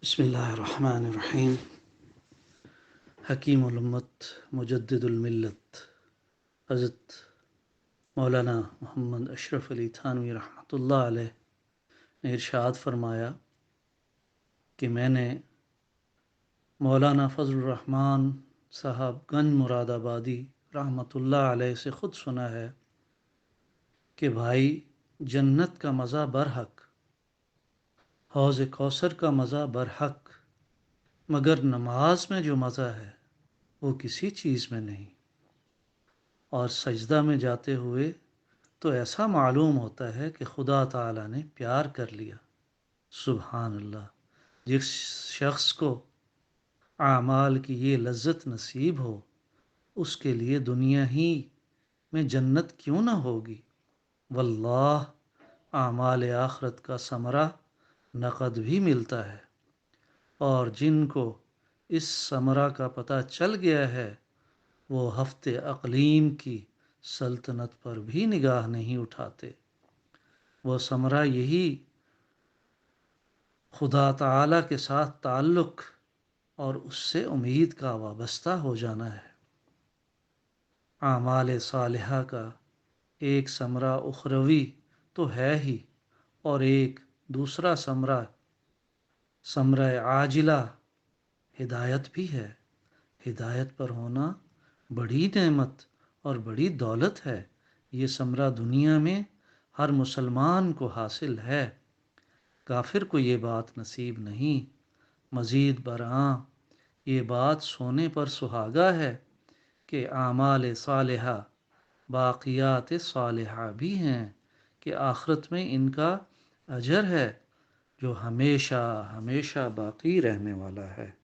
بسم اللہ الرحمن الرحیم۔ حکیم الامت مجدد الملت حضرت مولانا محمد اشرف علی تھانوی رحمۃ اللہ علیہ نے ارشاد فرمایا کہ میں نے مولانا فضل الرحمن صاحب گنج مراد آبادی رحمۃ اللہ علیہ سے خود سنا ہے کہ بھائی، جنت کا مزہ برحق، حوض کوثر کا مزہ برحق، مگر نماز میں جو مزہ ہے وہ کسی چیز میں نہیں۔ اور سجدہ میں جاتے ہوئے تو ایسا معلوم ہوتا ہے کہ خدا تعالیٰ نے پیار کر لیا۔ سبحان اللہ! جس شخص کو اعمال کی یہ لذت نصیب ہو، اس کے لیے دنیا ہی میں جنت کیوں نہ ہوگی۔ واللہ، اعمال آخرت کا ثمرہ نقد بھی ملتا ہے، اور جن کو اس ثمرہ کا پتہ چل گیا ہے وہ ہفتے اقلیم کی سلطنت پر بھی نگاہ نہیں اٹھاتے۔ وہ ثمرہ یہی خدا تعالیٰ کے ساتھ تعلق اور اس سے امید کا وابستہ ہو جانا ہے۔ اعمال صالحہ کا ایک ثمرہ اخروی تو ہے ہی، اور ایک دوسرا ثمرہ عاجلہ ہدایت بھی ہے۔ ہدایت پر ہونا بڑی نعمت اور بڑی دولت ہے۔ یہ ثمرہ دنیا میں ہر مسلمان کو حاصل ہے، کافر کو یہ بات نصیب نہیں۔ مزید برآں یہ بات سونے پر سہاگا ہے کہ اعمال صالحہ باقیات صالحہ بھی ہیں، کہ آخرت میں ان کا اجر ہے جو ہمیشہ ہمیشہ باقی رہنے والا ہے۔